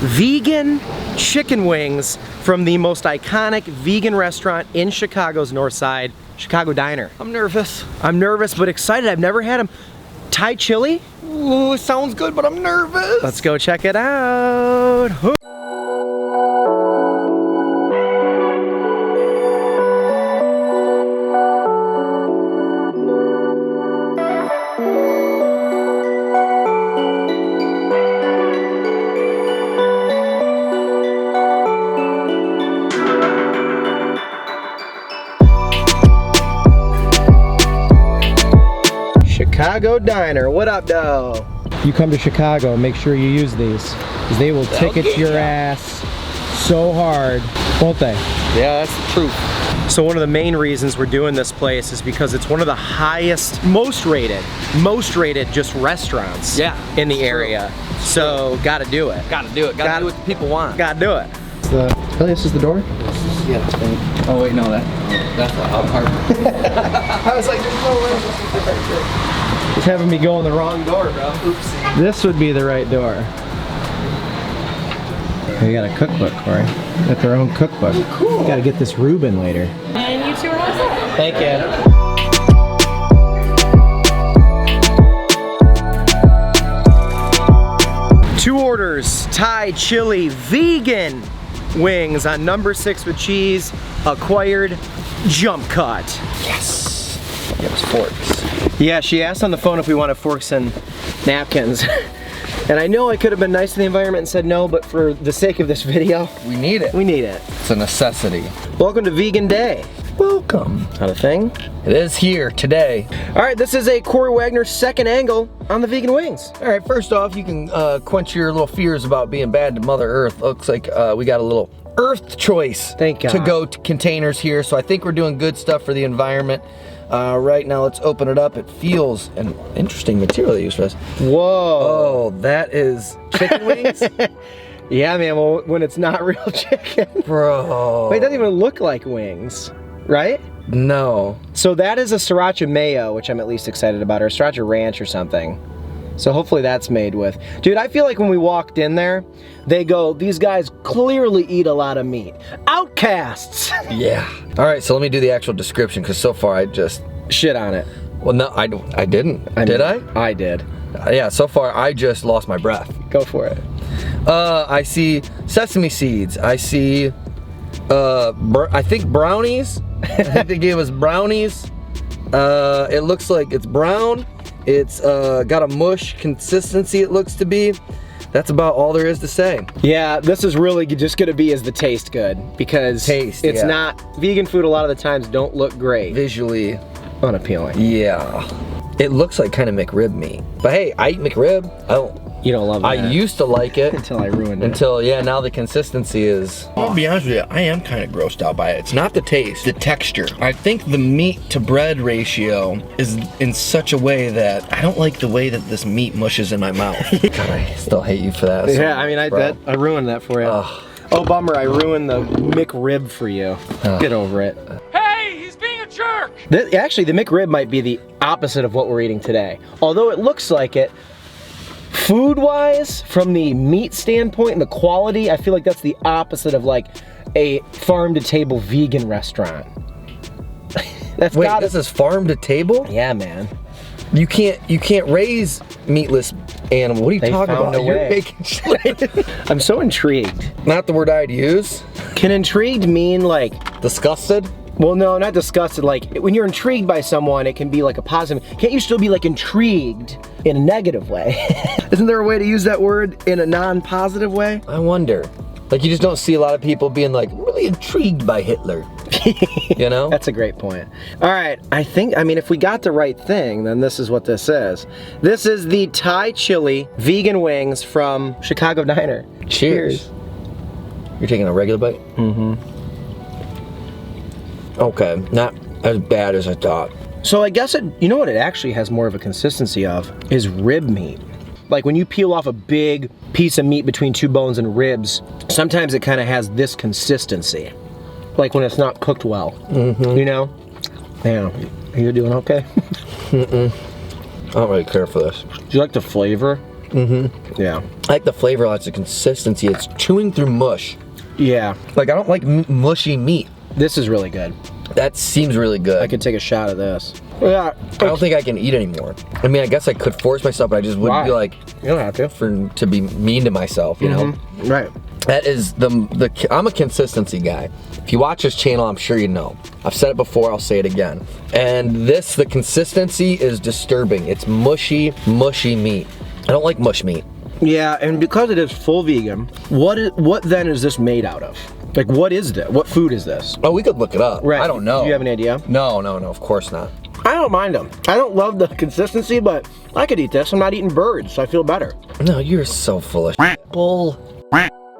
vegan chicken wings from the most iconic vegan restaurant in Chicago's North Side, Chicago Diner. I'm nervous. I'm nervous but excited. I've never had them. Thai chili? Ooh, sounds good, but I'm nervous. Let's go check it out. Chicago Diner, what up, though? You come to Chicago, make sure you use these, because they will ticket your ass so hard, won't they? Yeah, that's the truth. So one of the main reasons we're doing this place is because it's one of the highest, most rated just restaurants in the area. So gotta do it. Gotta do it. Gotta do what the people want. Gotta do it. Really, this is the door? Yeah, that's right. Oh wait, no, that's the out part. I was like, there's no way this is the right door. It's having me go in the wrong door, bro. Oopsie. This would be the right door. They got a cookbook, Corey. Got their own cookbook. Oh, cool. Gotta get this Reuben later. And you two are all set. Thank you. 2 orders, Thai chili vegan wings on number 6 with cheese, acquired jump cut. Yes. It was forks. Yeah, she asked on the phone if we wanted forks and napkins. And I know I could have been nice to the environment and said no, but for the sake of this video, we need it. We need it. It's a necessity. Welcome to Vegan Day. Welcome. Not a thing? It is here today. All right, this is a Corey Wagner second angle on the vegan wings. All right, first off, you can quench your little fears about being bad to Mother Earth. Looks like we got a little Earth choice Thank God. to go to containers here, so I think we're doing good stuff for the environment. Right now, let's open it up. It feels an interesting material they use for this. Whoa. Oh, that is chicken wings? Yeah, man, well, when it's not real chicken. Bro. Wait, it doesn't even look like wings, right? No. So that is a sriracha mayo, which I'm at least excited about, or a sriracha ranch or something. So hopefully that's made with. Dude, I feel like when we walked in there, they go, these guys clearly eat a lot of meat. Outcasts! Yeah. All right, so let me do the actual description, because so far I just... Shit on it. Well, no, I didn't. Did I? I did. Yeah, so far I just lost my breath. Go for it. I see sesame seeds. I see, I think brownies. I think they gave us brownies. It looks like it's brown. It's got a mush consistency, it looks to be. That's about all there is to say. Yeah, this is really just gonna be, is the taste good? Because it's not, vegan food a lot of the times don't look great. Visually unappealing. Yeah. It looks like kind of McRib meat. But hey, I eat McRib. You don't love it. I used to like it. Until I ruined it. Until, yeah, now the consistency is... I'll be honest with you, I am kind of grossed out by it. It's not the taste, the texture. I think the meat to bread ratio is in such a way that I don't like the way that this meat mushes in my mouth. God, I still hate you for that. Yeah, I mean, I ruined that for you. Oh, bummer, I ruined the McRib for you. Get over it. Hey, he's being a jerk! Actually, the McRib might be the opposite of what we're eating today. Although it looks like it, food-wise, from the meat standpoint and the quality, I feel like that's the opposite of like a farm-to-table vegan restaurant. Wait, this is farm-to-table? Yeah, man. You can't raise meatless animals. What are you talking about? You're making shit. I'm so intrigued. Not the word I'd use. Can intrigued mean like disgusted? Well, no, not disgusted. Like, when you're intrigued by someone, it can be like a positive. Can't you still be like intrigued in a negative way? Isn't there a way to use that word in a non-positive way? I wonder. Like, you just don't see a lot of people being like, really intrigued by Hitler. You know? That's a great point. All right, I mean, if we got the right thing, then this is what this is. This is the Thai chili vegan wings from Chicago Diner. Cheers. You're taking a regular bite? Mm-hmm. Okay, not as bad as I thought. So I guess you know what it actually has more of a consistency of is rib meat. Like when you peel off a big piece of meat between 2 bones and ribs, sometimes it kind of has this consistency. Like when it's not cooked well, you know? Yeah, are you doing okay? I don't really care for this. Do you like the flavor? Mm-hmm. Yeah. I like the flavor, I like the consistency. It's chewing through mush. Yeah. Like, I don't like mushy meat. This is really good. That seems really good. I could take a shot of this. Yeah. I don't think I can eat anymore. I mean, I guess I could force myself, but I just wouldn't be like, you don't have to. To be mean to myself, you know? Right. That is I'm a consistency guy. If you watch this channel, I'm sure you know. I've said it before, I'll say it again. And the consistency is disturbing. It's mushy meat. I don't like mush meat. Yeah, and because it is full vegan, what then is this made out of? Like, what is this? What food is this? Oh, we could look it up. Right. I don't know. Do you have an idea? No, of course not. I don't mind them. I don't love the consistency, but I could eat this. I'm not eating birds, so I feel better. No, you're so full of bull.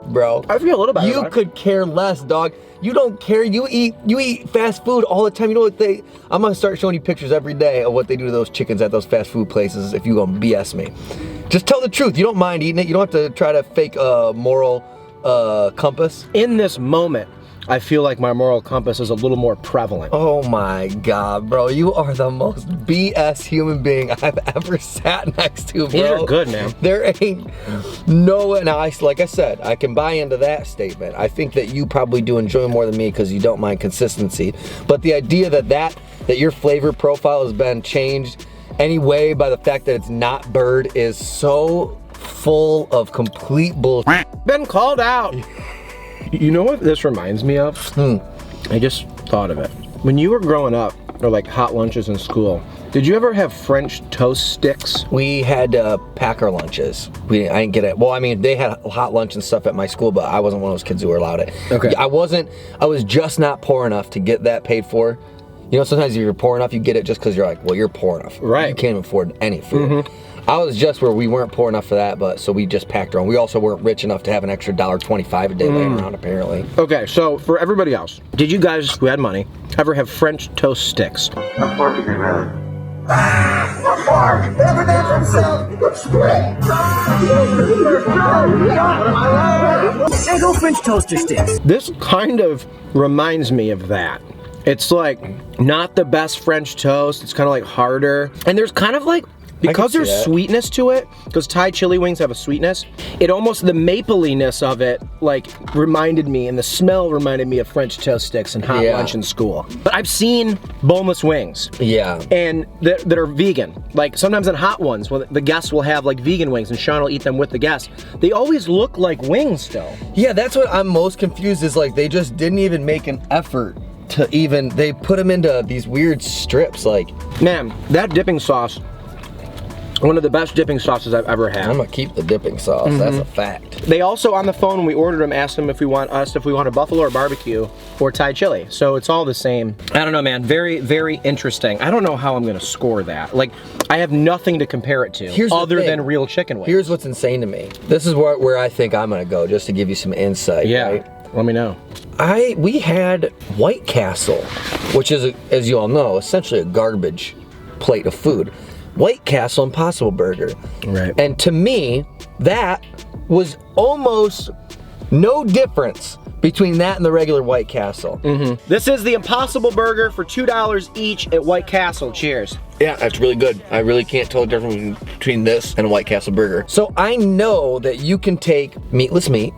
Bro. I feel a little better. You could care less, dog. You don't care. You eat fast food all the time. You know what I'm gonna start showing you pictures every day of what they do to those chickens at those fast food places if you gonna BS me. Just tell the truth. You don't mind eating it. You don't have to try to fake a moral compass. In this moment, I feel like my moral compass is a little more prevalent. Oh my God, bro. You are the most BS human being I've ever sat next to, bro. These are good, man. There ain't no, now like I said, I can buy into that statement. I think that you probably do enjoy more than me because you don't mind consistency. But the idea that your flavor profile has been changed anyway by the fact that it's not bird is so full of complete bullshit. Been called out. You know what this reminds me of? I just thought of it. When you were growing up, or like hot lunches in school, did you ever have French toast sticks? We had pack our lunches. I didn't get it. Well, I mean, they had hot lunch and stuff at my school, but I wasn't one of those kids who were allowed it. Okay. I was just not poor enough to get that paid for. You know, sometimes if you're poor enough, you get it just because you're like, well, you're poor enough. Right. You can't even afford any food. I was just where we weren't poor enough for that, but so we just packed our own. We also weren't rich enough to have an extra $1.25 a day laying around, apparently. Okay, so for everybody else, did you guys who had money ever have French toast sticks? French toaster sticks. This kind of reminds me of that. It's like not the best French toast. It's kind of like harder. And there's kind of like, because there's sweetness to it, because Thai chili wings have a sweetness, it almost, the mapleiness of it, like, reminded me, and the smell reminded me of French toast sticks and hot lunch in school. But I've seen boneless wings. Yeah. And that are vegan. Like, sometimes in hot ones, when the guests will have, like, vegan wings, and Sean will eat them with the guests. They always look like wings still. Yeah, that's what I'm most confused is, like, they just didn't even make an effort to even, they put them into these weird strips, like. Man, that dipping sauce, one of the best dipping sauces I've ever had. I'm gonna keep the dipping sauce, that's a fact. They also, on the phone when we ordered them, asked them if we want a buffalo or barbecue or Thai chili. So it's all the same. I don't know, man, very, very interesting. I don't know how I'm gonna score that. Like, I have nothing to compare it to other than real chicken wings. Here's what's insane to me. This is where I think I'm gonna go, just to give you some insight, right? Let me know. We had White Castle, which is, as you all know, essentially a garbage plate of food. White Castle Impossible Burger. Right. And to me, that was almost no difference between that and the regular White Castle. This is the Impossible Burger for $2 each at White Castle. Cheers. Yeah, that's really good. I really can't tell the difference between this and a White Castle burger. So I know that you can take meatless meat,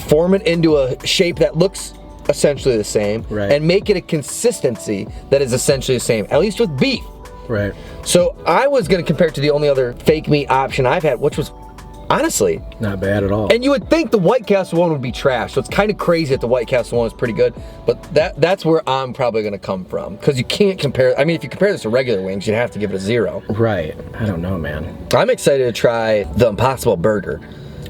form it into a shape that looks essentially the same, and make it a consistency that is essentially the same, at least with beef. Right. So I was gonna compare it to the only other fake meat option I've had, which was honestly not bad at all. And you would think the White Castle one would be trash, so it's kind of crazy that the White Castle one is pretty good, but that's where I'm probably gonna come from, because you can't compare, I mean, if you compare this to regular wings, you'd have to give it a 0. Right. I don't know, man. I'm excited to try the Impossible Burger,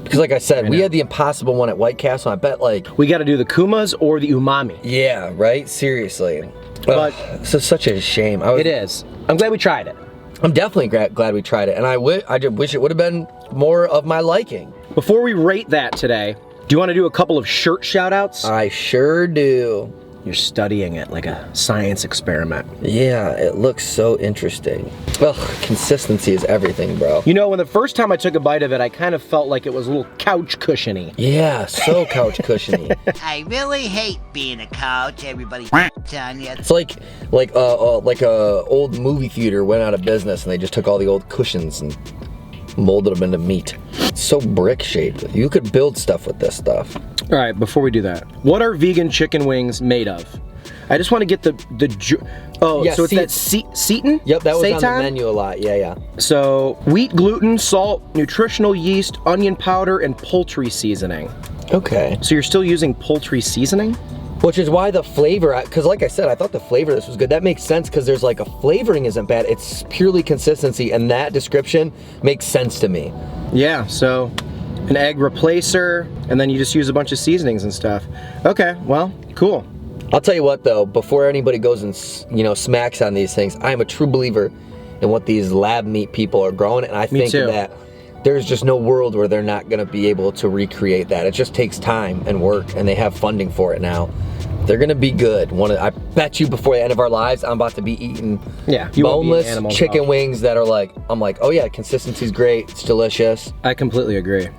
because like I said, we had the Impossible one at White Castle, I bet like... We gotta do the Kumas or the umami. Yeah, right? Seriously. But it's such a shame. It is. I'm glad we tried it. I'm definitely glad we tried it, and I just wish it would have been more of my liking. Before we rate that today, do you want to do a couple of shirt shout outs? I sure do. You're studying it like a science experiment. Yeah, it looks so interesting. Well, consistency is everything, bro. You know, when the first time I took a bite of it, I kind of felt like it was a little couch cushiony. Yeah, so couch cushiony. I really hate being a couch. Everybody on you. It's like a old movie theater went out of business and they just took all the old cushions and molded them into meat. It's so brick shaped. You could build stuff with this stuff. All right, before we do that, what are vegan chicken wings made of? I just want to get Yeah, so it's that Seton? Yep, that was on the Seitan? menu a lot. Yeah. So wheat, gluten, salt, nutritional yeast, onion powder, and poultry seasoning. Okay. So you're still using poultry seasoning? Which is why the flavor, because like I said, I thought the flavor of this was good. That makes sense because there's like a flavoring isn't bad. It's purely consistency, and that description makes sense to me. Yeah, so an egg replacer, and then you just use a bunch of seasonings and stuff. Okay, well, cool. I'll tell you what though, before anybody goes and smacks on these things, I am a true believer in what these lab meat people are growing, and I think that there's just no world where they're not gonna be able to recreate that. It just takes time and work, and they have funding for it now. They're gonna be good. I bet you before the end of our lives, I'm about to be eating boneless chicken wings that are like, I'm like, oh yeah, consistency's great, it's delicious. I completely agree.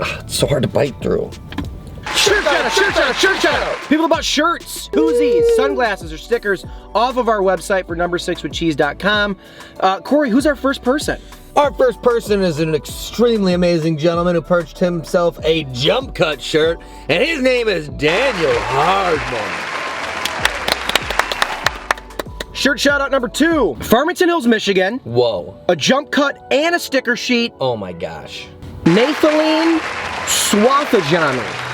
It's so hard to bite through. Shirt shout out! People about shirts, koozies, sunglasses, or stickers off of our website for number6withcheese.com. Corey, who's our first person? Our first person is an extremely amazing gentleman who purchased himself a jump cut shirt, and his name is Daniel Hardman. Shirt shout out number 2, Farmington Hills, Michigan. Whoa. A jump cut and a sticker sheet. Oh my gosh. Nathaline Swathajani.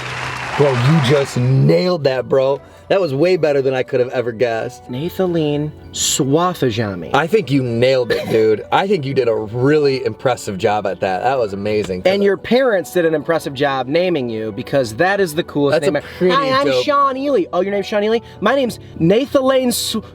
Bro, you just nailed that, bro. That was way better than I could have ever guessed. Nathaline Swathajani. I think you nailed it, dude. I think you did a really impressive job at that. That was amazing. And your parents did an impressive job naming you, because that is the coolest name. Hi, I'm Sean Ely. Oh, your name's Sean Ely? My name's Nathaline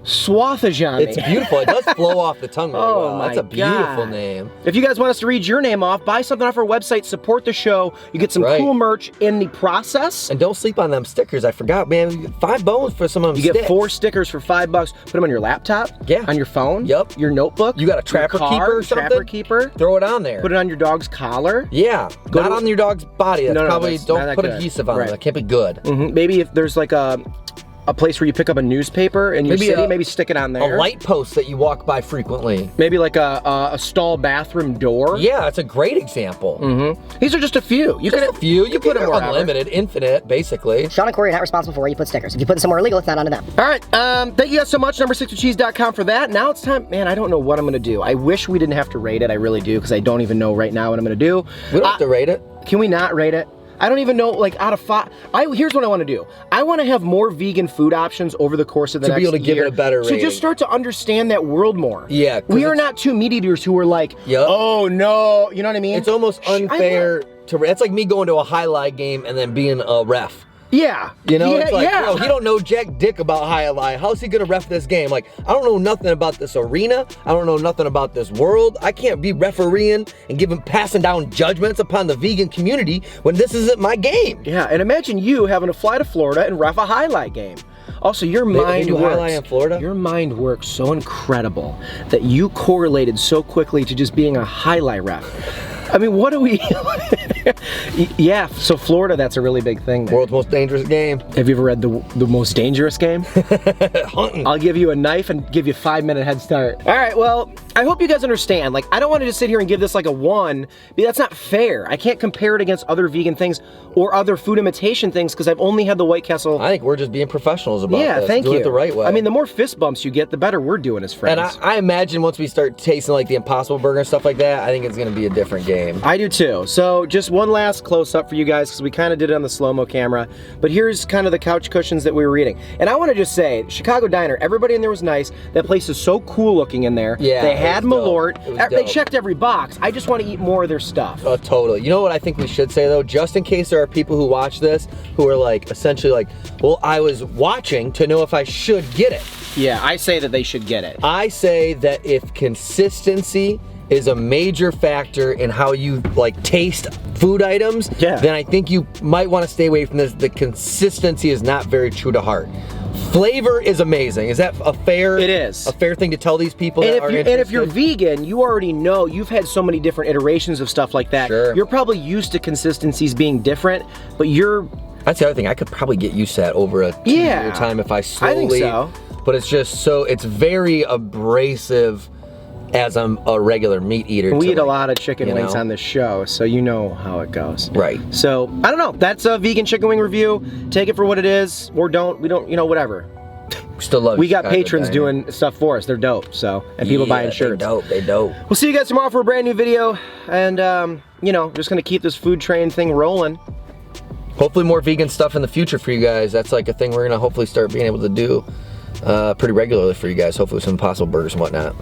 Swathajani. It's beautiful. It does flow off the tongue really well. My That's a beautiful God. name. If you guys want us to read your name off, buy something off our website, support the show. You get some cool merch in the process. And don't sleep on them stickers. I forgot, man. You get 5 bones for some of them. You get 4 stickers for $5. Put them on your laptop. Yeah. On your phone. Yep. Your notebook. You got a trapper keeper or something? Trapper keeper. Throw it on there. Put it on your dog's collar. Yeah. Not on your dog's body. That's probably, don't put adhesive on it. That can't be good. Maybe if there's like a place where you pick up a newspaper in your city, maybe stick it on there. A light post that you walk by frequently. Maybe like a stall bathroom door. Yeah, that's a great example. These are just a few. You just a few. You put them unlimited, infinite, basically. Sean and Corey are not responsible for where you put stickers. If you put them somewhere illegal, it's not onto them. All right, thank you guys so much, number6withcheese.com for that. Now it's time, man, I don't know what I'm gonna do. I wish we didn't have to rate it, I really do, because I don't even know right now what I'm gonna do. We don't have to rate it. Can we not rate it? I don't even know, like, out of 5. Here's what I want to do. I want to have more vegan food options over the course of the next year. To be able to give it a better rating. So just start to understand that world more. Yeah. We are not 2 meat eaters who are like, oh no, you know what I mean? It's almost unfair to, it's like me going to a highlight game and then being a ref. Yeah. You know, it's like, bro, he don't know jack dick about highlight. How's he gonna ref this game? Like, I don't know nothing about this arena. I don't know nothing about this world. I can't be refereeing and passing down judgments upon the vegan community when this isn't my game. Yeah, and imagine you having to fly to Florida and ref a highlight game. Also, your mind works. Highlight in Florida? Your mind works so incredible that you correlated so quickly to just being a highlight ref. I mean, what do we... Yeah, so Florida, that's a really big thing there. World's most dangerous game. Have you ever read the most dangerous game? Hunting. I'll give you a knife and give you a 5-minute head start. All right, well, I hope you guys understand. Like, I don't want to just sit here and give this like a 1, because that's not fair. I can't compare it against other vegan things or other food imitation things because I've only had the White Castle. I think we're just being professionals about this. Yeah, thank you. Doing it the right way. I mean, the more fist bumps you get, the better we're doing as friends. And I imagine once we start tasting like the Impossible Burger and stuff like that, I think it's going to be a different game. I do too. So just one last close-up for you guys, because we kind of did it on the slow-mo camera, but here's kind of the couch cushions that we were eating. And I want to just say, Chicago Diner, everybody in there was nice. That place is so cool looking in there. Yeah, they had Malort. They dope. checked every box. I just want to eat more of their stuff. Oh, totally. You know what I think we should say though? Just in case there are people who watch this who are like, essentially like, well, I was watching to know if I should get it. Yeah, I say that they should get it. I say that if consistency is a major factor in how you like taste food items, then I think you might want to stay away from this. The consistency is not very true to heart. Flavor is amazing. Is that a fair? It is a fair thing to tell these people that are interested? And if you're vegan, you already know you've had so many different iterations of stuff like that. Sure. You're probably used to consistencies being different, but you're. That's the other thing. I could probably get used to that over a 2-year time if I slowly. I think so. But it's just so it's very abrasive. as I'm a regular meat eater. We to, eat a like, lot of chicken you wings know? on this show, so you know how it goes. Right. So, I don't know. That's a vegan chicken wing review. Take it for what it is, or don't. We don't, you know, whatever. Still love We got Chicago patrons diner. doing stuff for us. They're dope, so. And people buying shirts. They dope, they dope. We'll see you guys tomorrow for a brand new video. And, you know, just gonna keep this food train thing rolling. Hopefully more vegan stuff in the future for you guys. That's like a thing we're gonna hopefully start being able to do pretty regularly for you guys. Hopefully some Impossible Burgers and whatnot.